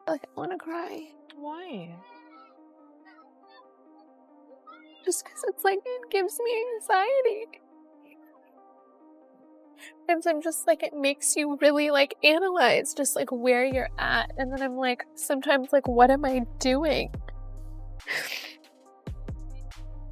Like, I want to cry. Why? Just because it's like, it gives me anxiety. And so I'm just like, it makes you really like analyze just like where you're at. And then I'm like, sometimes like, what am I doing?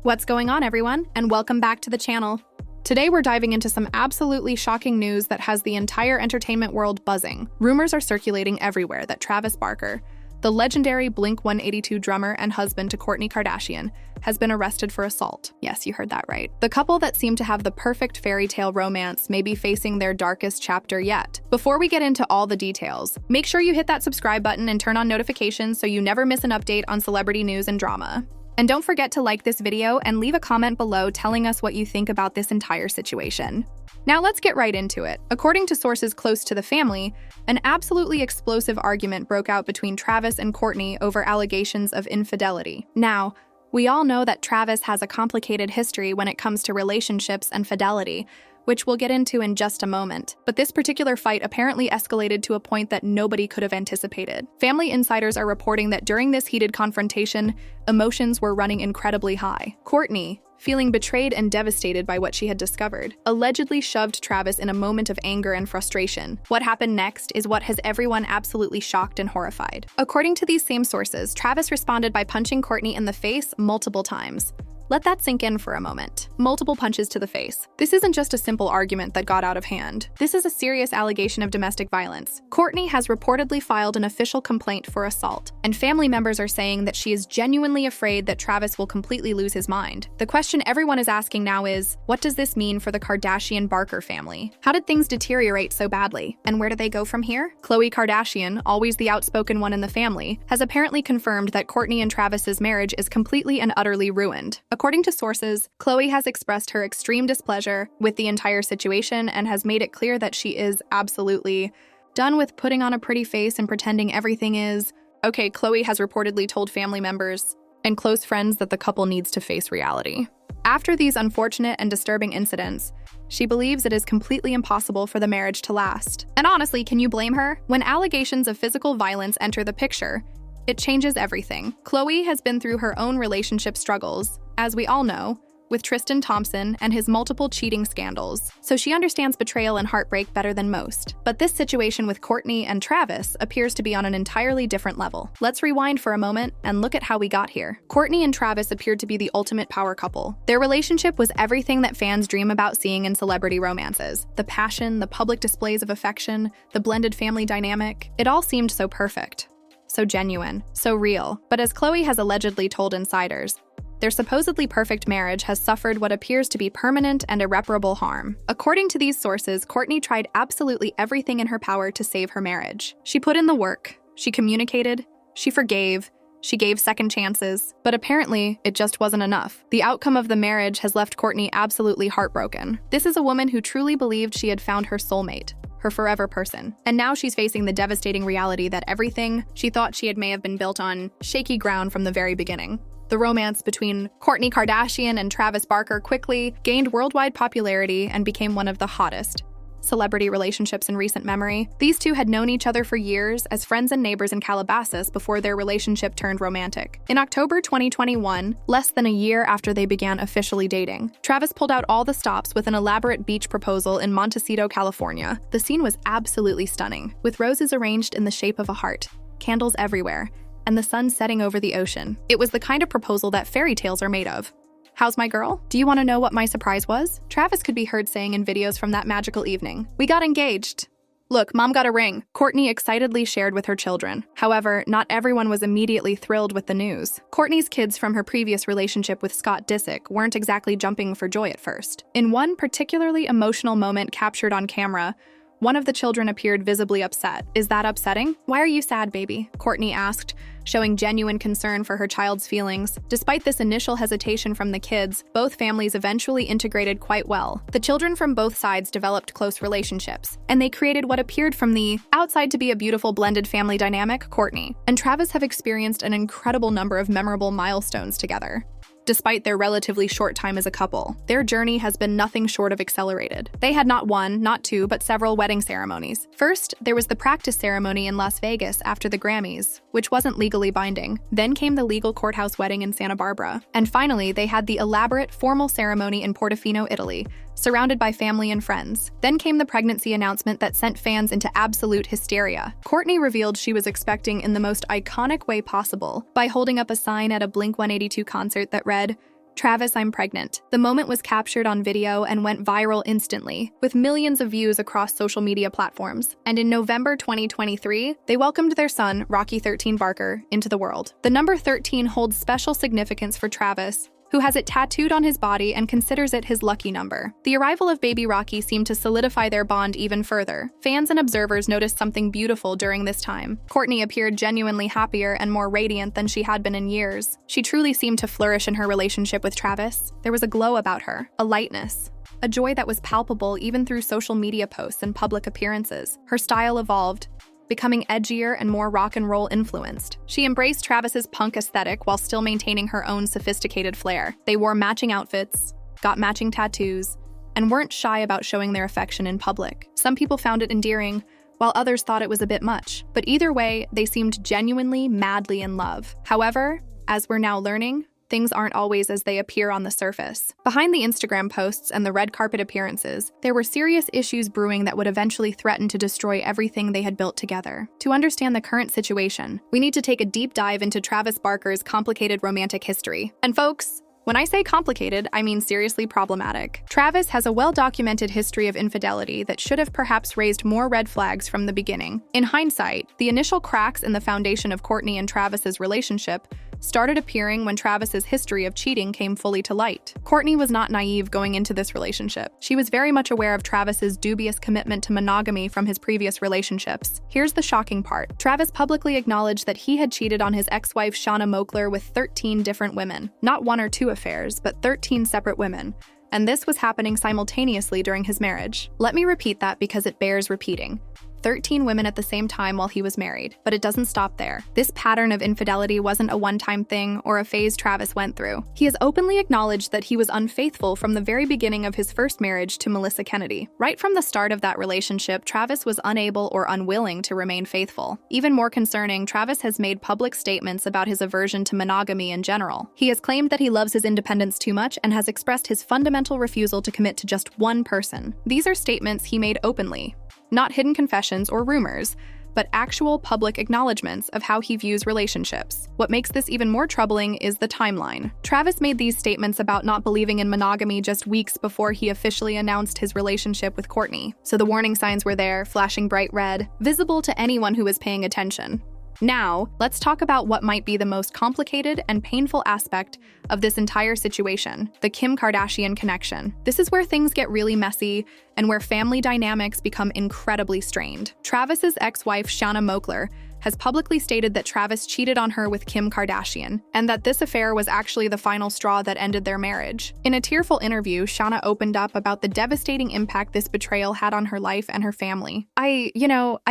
What's going on, everyone? And welcome back to the channel. Today we're diving into some absolutely shocking news that has the entire entertainment world buzzing. Rumors are circulating everywhere that Travis Barker, the legendary Blink-182 drummer and husband to Kourtney Kardashian, has been arrested for assault. Yes, you heard that right. The couple that seemed to have the perfect fairy tale romance may be facing their darkest chapter yet. Before we get into all the details, make sure you hit that subscribe button and turn on notifications so you never miss an update on celebrity news and drama. And don't forget to like this video and leave a comment below telling us what you think about this entire situation. Now let's get right into it. According to sources close to the family, an absolutely explosive argument broke out between Travis and Kourtney over allegations of infidelity. Now, we all know that Travis has a complicated history when it comes to relationships and fidelity, which we'll get into in just a moment. But this particular fight apparently escalated to a point that nobody could have anticipated. Family insiders are reporting that during this heated confrontation, emotions were running incredibly high. Kourtney, feeling betrayed and devastated by what she had discovered, allegedly shoved Travis in a moment of anger and frustration. What happened next is what has everyone absolutely shocked and horrified. According to these same sources, Travis responded by punching Kourtney in the face multiple times. Let that sink in for a moment. Multiple punches to the face. This isn't just a simple argument that got out of hand. This is a serious allegation of domestic violence. Kourtney has reportedly filed an official complaint for assault, and family members are saying that she is genuinely afraid that Travis will completely lose his mind. The question everyone is asking now is, what does this mean for the Kardashian-Barker family? How did things deteriorate so badly? And where do they go from here? Khloe Kardashian, always the outspoken one in the family, has apparently confirmed that Kourtney and Travis's marriage is completely and utterly ruined. According to sources, Khloe has expressed her extreme displeasure with the entire situation and has made it clear that she is absolutely done with putting on a pretty face and pretending everything is okay. Khloe has reportedly told family members and close friends that the couple needs to face reality. After these unfortunate and disturbing incidents, she believes it is completely impossible for the marriage to last. And honestly, can you blame her? When allegations of physical violence enter the picture, it changes everything. Khloe has been through her own relationship struggles, as we all know, with Tristan Thompson and his multiple cheating scandals, so she understands betrayal and heartbreak better than most. But this situation with Kourtney and Travis appears to be on an entirely different level. Let's rewind for a moment and look at how we got here. Kourtney and Travis appeared to be the ultimate power couple. Their relationship was everything that fans dream about seeing in celebrity romances. The passion, the public displays of affection, the blended family dynamic. It all seemed so perfect, so genuine, so real. But as Khloe has allegedly told insiders, their supposedly perfect marriage has suffered what appears to be permanent and irreparable harm. According to these sources, Kourtney tried absolutely everything in her power to save her marriage. She put in the work, she communicated, she forgave, she gave second chances, but apparently it just wasn't enough. The outcome of the marriage has left Kourtney absolutely heartbroken. This is a woman who truly believed she had found her soulmate, her forever person. And now she's facing the devastating reality that everything she thought she had may have been built on shaky ground from the very beginning. The romance between Kourtney Kardashian and Travis Barker quickly gained worldwide popularity and became one of the hottest celebrity relationships in recent memory. These two had known each other for years as friends and neighbors in Calabasas before their relationship turned romantic. In October 2021, less than a year after they began officially dating, Travis pulled out all the stops with an elaborate beach proposal in Montecito, California. The scene was absolutely stunning, with roses arranged in the shape of a heart, candles everywhere, and the sun setting over the ocean. It was the kind of proposal that fairy tales are made of. How's my girl? Do you want to know what my surprise was? Travis could be heard saying in videos from that magical evening, "We got engaged. Look, mom got a ring," Kourtney excitedly shared with her children. However, not everyone was immediately thrilled with the news. Kourtney's kids from her previous relationship with Scott Disick weren't exactly jumping for joy at first. In one particularly emotional moment captured on camera, one of the children appeared visibly upset. "Is that upsetting? Why are you sad, baby?" Kourtney asked, showing genuine concern for her child's feelings. Despite this initial hesitation from the kids, both families eventually integrated quite well. The children from both sides developed close relationships, and they created what appeared from the outside to be a beautiful blended family dynamic. Kourtney and Travis have experienced an incredible number of memorable milestones together. Despite their relatively short time as a couple, their journey has been nothing short of accelerated. They had not one, not two, but several wedding ceremonies. First, there was the practice ceremony in Las Vegas after the Grammys, which wasn't legally binding. Then came the legal courthouse wedding in Santa Barbara. And finally, they had the elaborate formal ceremony in Portofino, Italy, surrounded by family and friends. Then came the pregnancy announcement that sent fans into absolute hysteria. Kourtney revealed she was expecting in the most iconic way possible by holding up a sign at a Blink-182 concert that read, "Travis, I'm pregnant." The moment was captured on video and went viral instantly, with millions of views across social media platforms. And in November 2023, they welcomed their son, Rocky 13 Barker, into the world. The number 13 holds special significance for Travis, who has it tattooed on his body and considers it his lucky number. The arrival of baby Rocky seemed to solidify their bond even further. Fans and observers noticed something beautiful during this time. Kourtney appeared genuinely happier and more radiant than she had been in years. She truly seemed to flourish in her relationship with Travis. There was a glow about her, a lightness, a joy that was palpable even through social media posts and public appearances. Her style evolved, becoming edgier and more rock and roll influenced. She embraced Travis's punk aesthetic while still maintaining her own sophisticated flair. They wore matching outfits, got matching tattoos, and weren't shy about showing their affection in public. Some people found it endearing, while others thought it was a bit much. But either way, they seemed genuinely, madly in love. However, as we're now learning, things aren't always as they appear on the surface. Behind the Instagram posts and the red carpet appearances, there were serious issues brewing that would eventually threaten to destroy everything they had built together. To understand the current situation, we need to take a deep dive into Travis Barker's complicated romantic history. And folks, when I say complicated, I mean seriously problematic. Travis has a well-documented history of infidelity that should have perhaps raised more red flags from the beginning. In hindsight, the initial cracks in the foundation of Kourtney and Travis's relationship started appearing when Travis's history of cheating came fully to light. Kourtney was not naive going into this relationship. She was very much aware of Travis's dubious commitment to monogamy from his previous relationships. Here's the shocking part. Travis publicly acknowledged that he had cheated on his ex-wife Shauna Moakler with 13 different women. Not one or two affairs, but 13 separate women. And this was happening simultaneously during his marriage. Let me repeat that because it bears repeating. 13 women at the same time while he was married. But it doesn't stop there. This pattern of infidelity wasn't a one-time thing or a phase Travis went through. He has openly acknowledged that he was unfaithful from the very beginning of his first marriage to Melissa Kennedy. Right from the start of that relationship, Travis was unable or unwilling to remain faithful. Even more concerning, Travis has made public statements about his aversion to monogamy in general. He has claimed that he loves his independence too much and has expressed his fundamental refusal to commit to just one person. These are statements he made openly. Not hidden confessions or rumors, but actual public acknowledgments of how he views relationships. What makes this even more troubling is the timeline. Travis made these statements about not believing in monogamy just weeks before he officially announced his relationship with Kourtney. So the warning signs were there, flashing bright red, visible to anyone who was paying attention. Now, let's talk about what might be the most complicated and painful aspect of this entire situation, the Kim Kardashian connection. This is where things get really messy and where family dynamics become incredibly strained. Travis's ex-wife, Shauna Moakler, has publicly stated that Travis cheated on her with Kim Kardashian, and that this affair was actually the final straw that ended their marriage. In a tearful interview, Shauna opened up about the devastating impact this betrayal had on her life and her family. I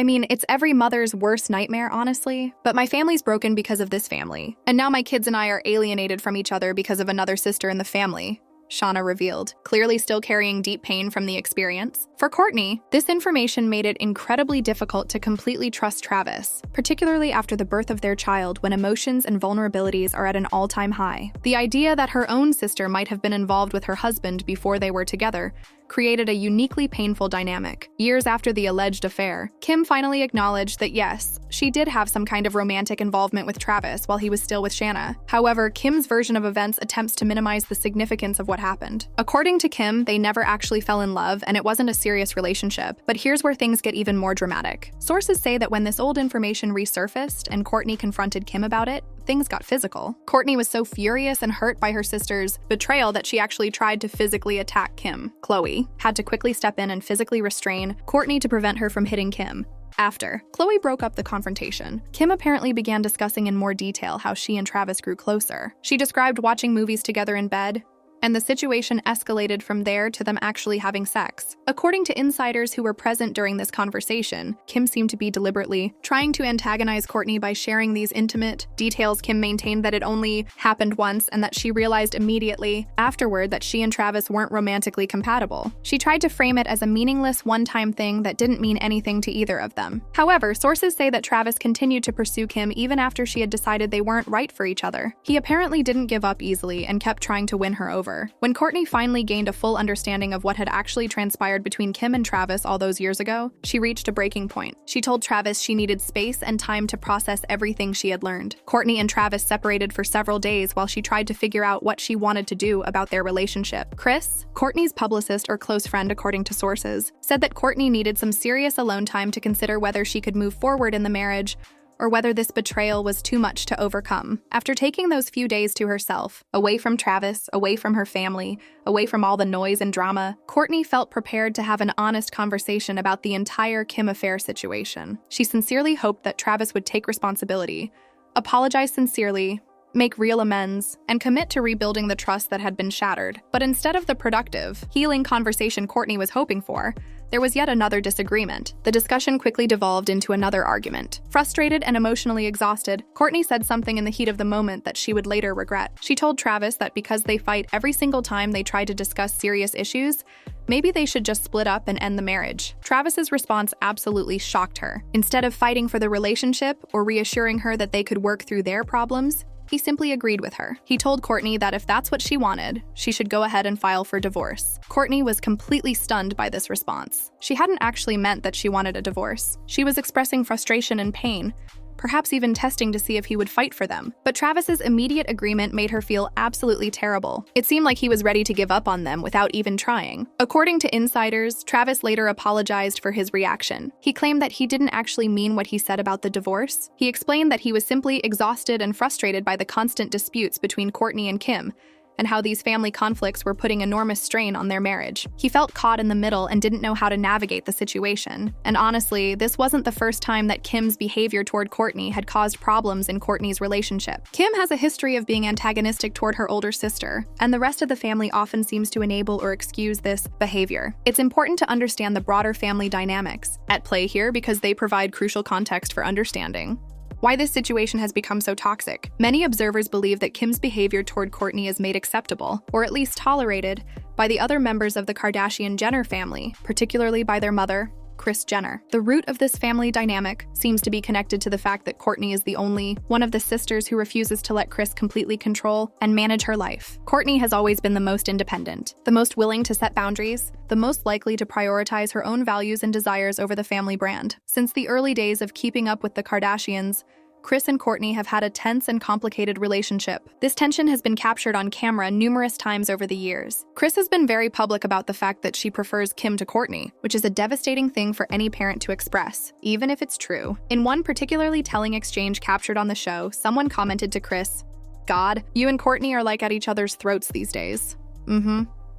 mean, it's every mother's worst nightmare, honestly, but my family's broken because of this family. And now my kids and I are alienated from each other because of another sister in the family, Shauna revealed, clearly still carrying deep pain from the experience. For Kourtney, this information made it incredibly difficult to completely trust Travis, particularly after the birth of their child when emotions and vulnerabilities are at an all-time high. The idea that her own sister might have been involved with her husband before they were together created a uniquely painful dynamic. Years after the alleged affair, Kim finally acknowledged that yes, she did have some kind of romantic involvement with Travis while he was still with Shanna. However, Kim's version of events attempts to minimize the significance of what happened. According to Kim, they never actually fell in love and it wasn't a serious relationship. But here's where things get even more dramatic. Sources say that when this old information resurfaced and Kourtney confronted Kim about it, things got physical. Kourtney was so furious and hurt by her sister's betrayal that she actually tried to physically attack Kim. Khloe had to quickly step in and physically restrain Kourtney to prevent her from hitting Kim. After Khloe broke up the confrontation, Kim apparently began discussing in more detail how she and Travis grew closer. She described watching movies together in bed and the situation escalated from there to them actually having sex. According to insiders who were present during this conversation, Kim seemed to be deliberately trying to antagonize Kourtney by sharing these intimate details. Kim maintained that it only happened once and that she realized immediately afterward that she and Travis weren't romantically compatible. She tried to frame it as a meaningless one-time thing that didn't mean anything to either of them. However, sources say that Travis continued to pursue Kim even after she had decided they weren't right for each other. He apparently didn't give up easily and kept trying to win her over. When Kourtney finally gained a full understanding of what had actually transpired between Kim and Travis all those years ago, she reached a breaking point. She told Travis she needed space and time to process everything she had learned. Kourtney and Travis separated for several days while she tried to figure out what she wanted to do about their relationship. Chris, Kourtney's publicist or close friend according to sources, said that Kourtney needed some serious alone time to consider whether she could move forward in the marriage or whether this betrayal was too much to overcome. After taking those few days to herself, away from Travis, away from her family, away from all the noise and drama, Kourtney felt prepared to have an honest conversation about the entire Kim affair situation. She sincerely hoped that Travis would take responsibility, apologize sincerely, make real amends, and commit to rebuilding the trust that had been shattered. But instead of the productive, healing conversation Kourtney was hoping for, there was yet another disagreement. The discussion quickly devolved into another argument. Frustrated and emotionally exhausted, Kourtney said something in the heat of the moment that she would later regret. She told Travis that because they fight every single time they try to discuss serious issues, maybe they should just split up and end the marriage. Travis's response absolutely shocked her. Instead of fighting for the relationship or reassuring her that they could work through their problems, he simply agreed with her. He told Kourtney that if that's what she wanted, she should go ahead and file for divorce. Kourtney was completely stunned by this response. She hadn't actually meant that she wanted a divorce. She was expressing frustration and pain, perhaps even testing to see if he would fight for them. But Travis's immediate agreement made her feel absolutely terrible. It seemed like he was ready to give up on them without even trying. According to insiders, Travis later apologized for his reaction. He claimed that he didn't actually mean what he said about the divorce. He explained that he was simply exhausted and frustrated by the constant disputes between Kourtney and Kim, and how these family conflicts were putting enormous strain on their marriage. He felt caught in the middle and didn't know how to navigate the situation. And honestly, this wasn't the first time that Kim's behavior toward Kourtney had caused problems in Kourtney's relationship. Kim has a history of being antagonistic toward her older sister, and the rest of the family often seems to enable or excuse this behavior. It's important to understand the broader family dynamics at play here because they provide crucial context for understanding why this situation has become so toxic. Many observers believe that Kim's behavior toward Kourtney is made acceptable, or at least tolerated, by the other members of the Kardashian-Jenner family, particularly by their mother, Kris Jenner. The root of this family dynamic seems to be connected to the fact that Kourtney is the only one of the sisters who refuses to let Kris completely control and manage her life. Kourtney has always been the most independent, the most willing to set boundaries, the most likely to prioritize her own values and desires over the family brand. Since the early days of keeping up with the Kardashians, Kris and Kourtney have had a tense and complicated relationship. This tension has been captured on camera numerous times over the years. Kris has been very public about the fact that she prefers Kim to Kourtney, which is a devastating thing for any parent to express, even if it's true. In one particularly telling exchange captured on the show, someone commented to Kris, "God, you and Kourtney are like at each other's throats these days."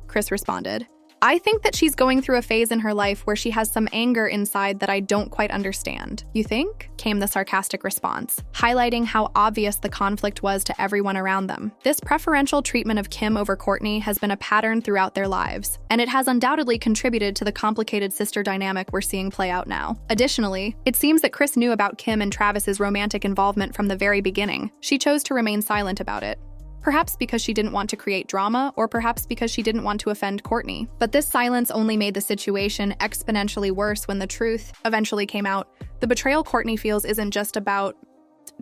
Kris responded, "I think that she's going through a phase in her life where she has some anger inside that I don't quite understand." "You think?" came the sarcastic response, highlighting how obvious the conflict was to everyone around them. This preferential treatment of Kim over Kourtney has been a pattern throughout their lives, and it has undoubtedly contributed to the complicated sister dynamic we're seeing play out now. Additionally, it seems that Kris knew about Kim and Travis's romantic involvement from the very beginning. She chose to remain silent about it. Perhaps because she didn't want to create drama, or perhaps because she didn't want to offend Kourtney. But this silence only made the situation exponentially worse when the truth eventually came out. The betrayal Kourtney feels isn't just about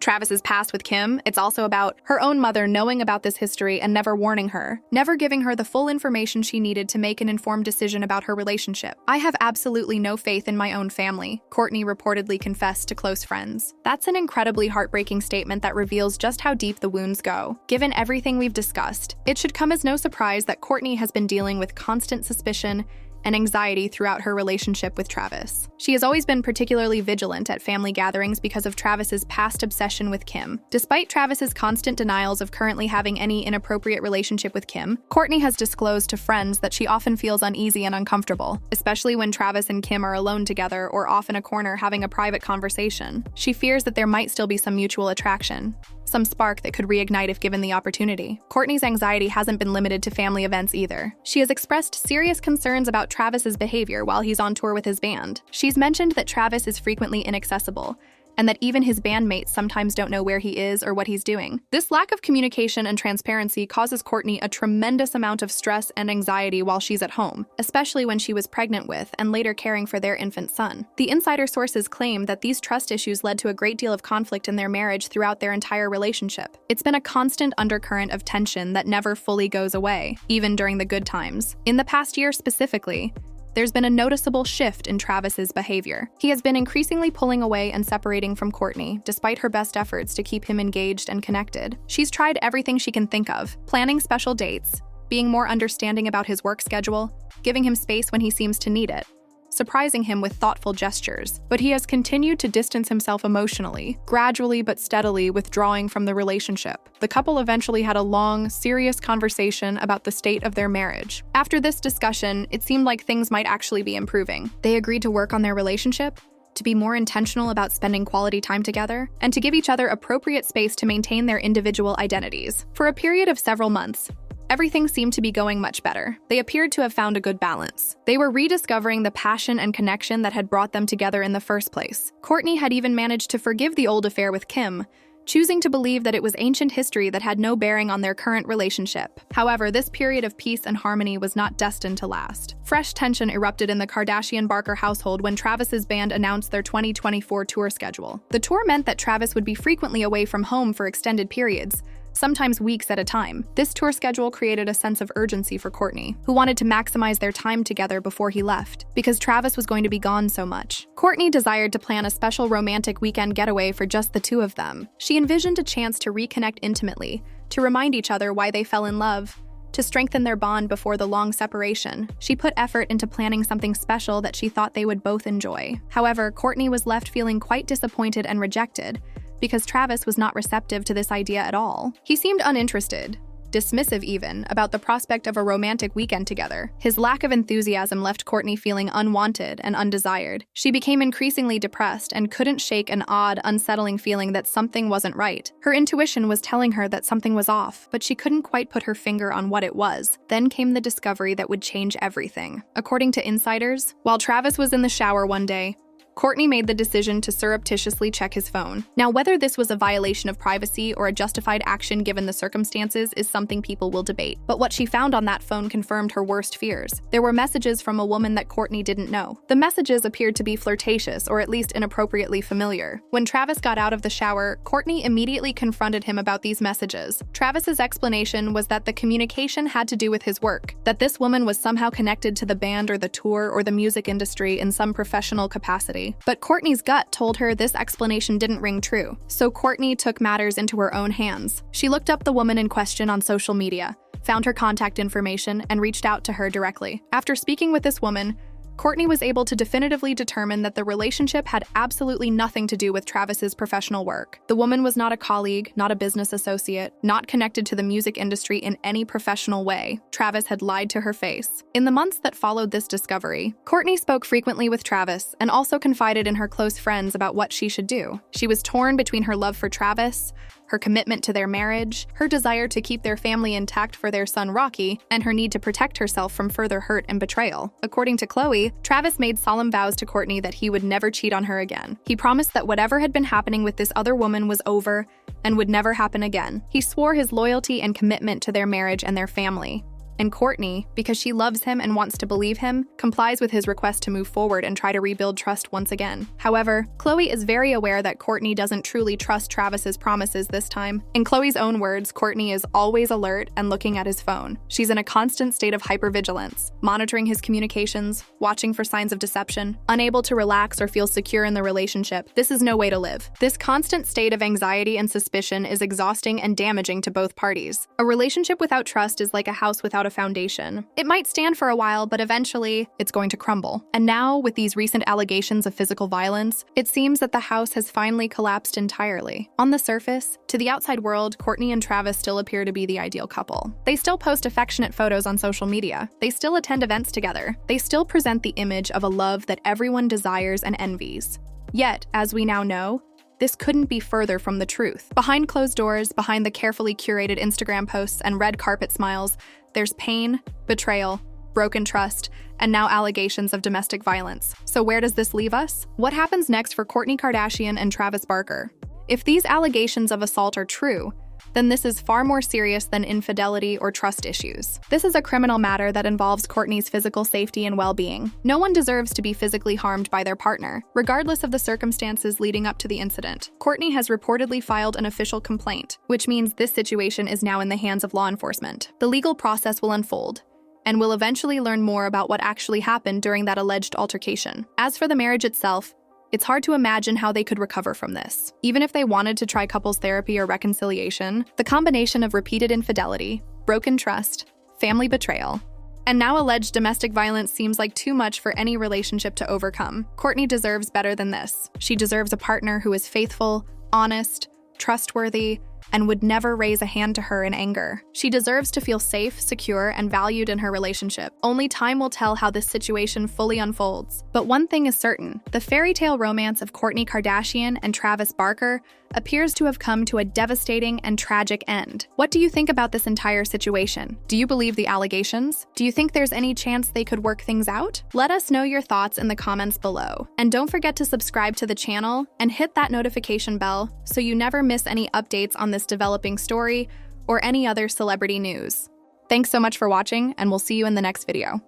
Travis's past with Kim, it's also about her own mother knowing about this history and never warning her, never giving her the full information she needed to make an informed decision about her relationship. "I have absolutely no faith in my own family," Kourtney reportedly confessed to close friends. That's an incredibly heartbreaking statement that reveals just how deep the wounds go. Given everything we've discussed, it should come as no surprise that Kourtney has been dealing with constant suspicion and anxiety throughout her relationship with Travis. She has always been particularly vigilant at family gatherings because of Travis's past obsession with Kim. Despite Travis's constant denials of currently having any inappropriate relationship with Kim, Kourtney has disclosed to friends that she often feels uneasy and uncomfortable, especially when Travis and Kim are alone together or off in a corner having a private conversation. She fears that there might still be some mutual attraction. some spark that could reignite if given the opportunity. Kourtney's anxiety hasn't been limited to family events either. She has expressed serious concerns about Travis's behavior while he's on tour with his band. She's mentioned that Travis is frequently inaccessible, and that even his bandmates sometimes don't know where he is or what he's doing. This lack of communication and transparency causes Kourtney a tremendous amount of stress and anxiety while she's at home, especially when she was pregnant with and later caring for their infant son. The insider sources claim that these trust issues led to a great deal of conflict in their marriage throughout their entire relationship. It's been a constant undercurrent of tension that never fully goes away, even during the good times. In the past year specifically, there's been a noticeable shift in Travis's behavior. He has been increasingly pulling away and separating from Kourtney, despite her best efforts to keep him engaged and connected. She's tried everything she can think of, planning special dates, being more understanding about his work schedule, giving him space when he seems to need it, surprising him with thoughtful gestures. But he has continued to distance himself emotionally, gradually but steadily withdrawing from the relationship. The couple eventually had a long, serious conversation about the state of their marriage. After this discussion, it seemed like things might actually be improving. They agreed to work on their relationship, to be more intentional about spending quality time together, and to give each other appropriate space to maintain their individual identities. For a period of several months, everything seemed to be going much better. They appeared to have found a good balance. They were rediscovering the passion and connection that had brought them together in the first place. Kourtney had even managed to forgive the old affair with Kim, choosing to believe that it was ancient history that had no bearing on their current relationship. However, this period of peace and harmony was not destined to last. Fresh tension erupted in the Kardashian-Barker household when Travis's band announced their 2024 tour schedule. The tour meant that Travis would be frequently away from home for extended periods, sometimes weeks at a time. This tour schedule created a sense of urgency for Kourtney, who wanted to maximize their time together before he left, because Travis was going to be gone so much. Kourtney desired to plan a special romantic weekend getaway for just the two of them. She envisioned a chance to reconnect intimately, to remind each other why they fell in love, to strengthen their bond before the long separation. She put effort into planning something special that she thought they would both enjoy. However, Kourtney was left feeling quite disappointed and rejected, because Travis was not receptive to this idea at all. He seemed uninterested, dismissive even, about the prospect of a romantic weekend together. His lack of enthusiasm left Kourtney feeling unwanted and undesired. She became increasingly depressed and couldn't shake an odd, unsettling feeling that something wasn't right. Her intuition was telling her that something was off, but she couldn't quite put her finger on what it was. Then came the discovery that would change everything. According to insiders, while Travis was in the shower one day, Kourtney made the decision to surreptitiously check his phone. Now, whether this was a violation of privacy or a justified action given the circumstances is something people will debate. But what she found on that phone confirmed her worst fears. There were messages from a woman that Kourtney didn't know. The messages appeared to be flirtatious or at least inappropriately familiar. When Travis got out of the shower, Kourtney immediately confronted him about these messages. Travis's explanation was that the communication had to do with his work, that this woman was somehow connected to the band or the tour or the music industry in some professional capacity. But Kourtney's gut told her this explanation didn't ring true, so Kourtney took matters into her own hands. She looked up the woman in question on social media, found her contact information, and reached out to her directly. After speaking with this woman, Kourtney was able to definitively determine that the relationship had absolutely nothing to do with Travis's professional work. The woman was not a colleague, not a business associate, not connected to the music industry in any professional way. Travis had lied to her face. In the months that followed this discovery, Kourtney spoke frequently with Travis and also confided in her close friends about what she should do. She was torn between her love for Travis, her commitment to their marriage, her desire to keep their family intact for their son Rocky, and her need to protect herself from further hurt and betrayal. According to Khloe, Travis made solemn vows to Kourtney that he would never cheat on her again. He promised that whatever had been happening with this other woman was over and would never happen again. He swore his loyalty and commitment to their marriage and their family. And Kourtney, because she loves him and wants to believe him, complies with his request to move forward and try to rebuild trust once again. However, Khloe is very aware that Kourtney doesn't truly trust Travis's promises this time. In Khloe's own words, Kourtney is always alert and looking at his phone. She's in a constant state of hypervigilance, monitoring his communications, watching for signs of deception, unable to relax or feel secure in the relationship. This is no way to live. This constant state of anxiety and suspicion is exhausting and damaging to both parties. A relationship without trust is like a house without a foundation. It might stand for a while, but eventually it's going to crumble. And now, with these recent allegations of physical violence, it seems that the house has finally collapsed entirely. On the surface, to the outside world, Kourtney and Travis still appear to be the ideal couple. They still post affectionate photos on social media. They still attend events together. They still present the image of a love that everyone desires and envies. Yet, as we now know, This couldn't be further from the truth. Behind closed doors, behind the carefully curated Instagram posts and red carpet smiles, there's pain, betrayal, broken trust, and now allegations of domestic violence. So where does this leave us? What happens next for Kourtney Kardashian and Travis Barker? If these allegations of assault are true, then this is far more serious than infidelity or trust issues. This is a criminal matter that involves Kourtney's physical safety and well-being. No one deserves to be physically harmed by their partner, regardless of the circumstances leading up to the incident. Kourtney has reportedly filed an official complaint, which means this situation is now in the hands of law enforcement. The legal process will unfold, and we'll eventually learn more about what actually happened during that alleged altercation. As for the marriage itself, it's hard to imagine how they could recover from this. Even if they wanted to try couples therapy or reconciliation, the combination of repeated infidelity, broken trust, family betrayal, and now alleged domestic violence seems like too much for any relationship to overcome. Kourtney deserves better than this. She deserves a partner who is faithful, honest, trustworthy, and would never raise a hand to her in anger. She deserves to feel safe, secure, and valued in her relationship. Only time will tell how this situation fully unfolds. But one thing is certain, the fairy tale romance of Kourtney Kardashian and Travis Barker appears to have come to a devastating and tragic end. What do you think about this entire situation? Do you believe the allegations? Do you think there's any chance they could work things out? Let us know your thoughts in the comments below. And don't forget to subscribe to the channel and hit that notification bell so you never miss any updates on this developing story or any other celebrity news. Thanks so much for watching, and we'll see you in the next video.